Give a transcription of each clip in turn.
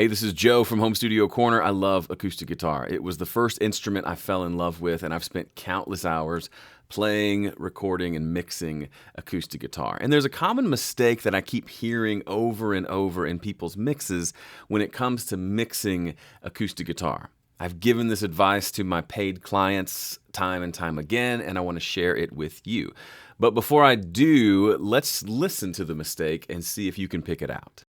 Hey, this is Joe from Home Studio Corner. I love acoustic guitar. It was the first instrument I fell in love with, and I've spent countless hours playing, recording, and mixing acoustic guitar. And there's a common mistake that I keep hearing over and over in people's mixes when it comes to mixing acoustic guitar. I've given this advice to my paid clients time and time again, and I want to share it with you. But before I do, let's listen to the mistake and see if you can pick it out.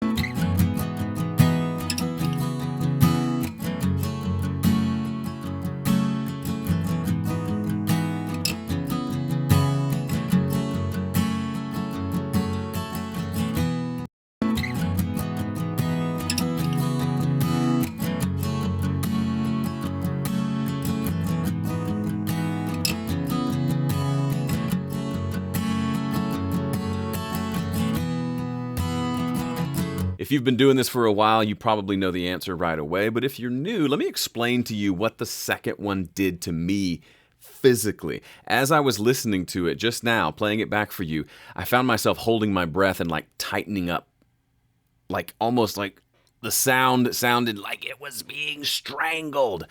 If you've been doing this for a while, you probably know the answer right away, but if you're new, let me explain to you what the second one did to me physically. As I was listening to it just now, playing it back for you, I found myself holding my breath and tightening up, almost like the sound sounded like it was being strangled.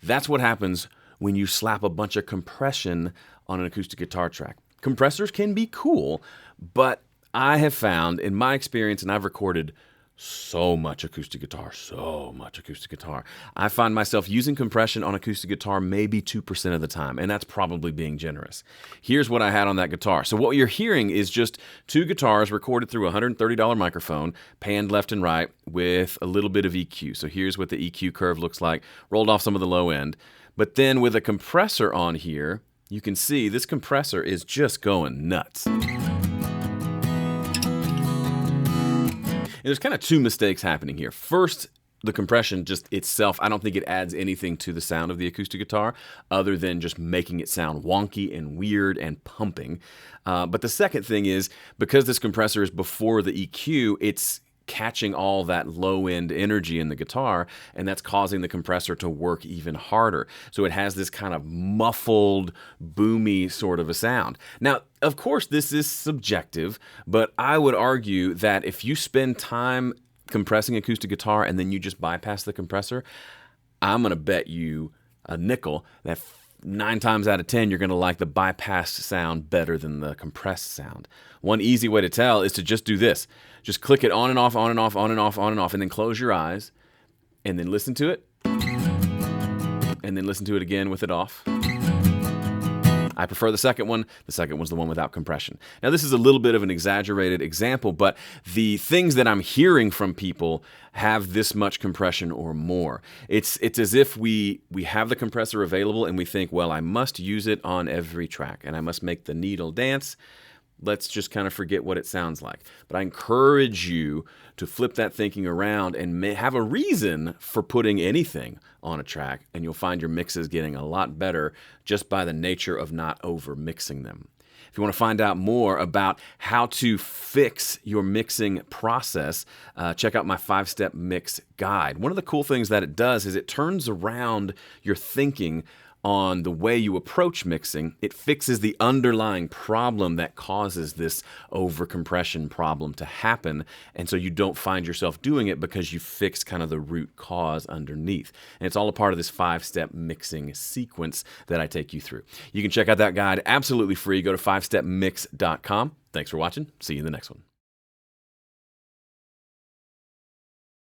That's what happens when you slap a bunch of compression on an acoustic guitar track. Compressors can be cool, but I have found in my experience, and I've recorded so much acoustic guitar. I find myself using compression on acoustic guitar maybe 2% of the time, and that's probably being generous. Here's what I had on that guitar. So what you're hearing is just two guitars recorded through a $130 microphone, panned left and right with a little bit of EQ. So here's what the EQ curve looks like, rolled off some of the low end. But then with a compressor on here, you can see this compressor is just going nuts. And there's kind of two mistakes happening here. First, the compression just itself, I don't think it adds anything to the sound of the acoustic guitar other than just making it sound wonky and weird and pumping. But the second thing is, because this compressor is before the EQ, it's catching all that low-end energy in the guitar, and that's causing the compressor to work even harder. So it has this kind of muffled, boomy sort of a sound. Now, of course, this is subjective, but I would argue that if you spend time compressing acoustic guitar and then you just bypass the compressor, I'm going to bet you a nickel that 9 times out of 10, you're going to like the bypassed sound better than the compressed sound. One easy way to tell is to just do this. Just click it on and off, on and off, on and off, on and off, and then close your eyes, and then listen to it, and then listen to it again with it off. I prefer the second one. The second one's the one without compression. Now, this is a little bit of an exaggerated example, but the things that I'm hearing from people have this much compression or more. It's as if we have the compressor available and we think, well, I must use it on every track and I must make the needle dance. Let's just kind of forget what it sounds like. But I encourage you to flip that thinking around and have a reason for putting anything on a track, and you'll find your mixes getting a lot better just by the nature of not over-mixing them. If you want to find out more about how to fix your mixing process, check out my 5-step mix guide. One of the cool things that it does is it turns around your thinking on the way you approach mixing. It fixes the underlying problem that causes this overcompression problem to happen, and so you don't find yourself doing it because you fixed kind of the root cause underneath. And it's all a part of this 5-step mixing sequence that I take you through. You can check out that guide absolutely free. Go to 5stepmix.com. Thanks for watching. See you in the next one.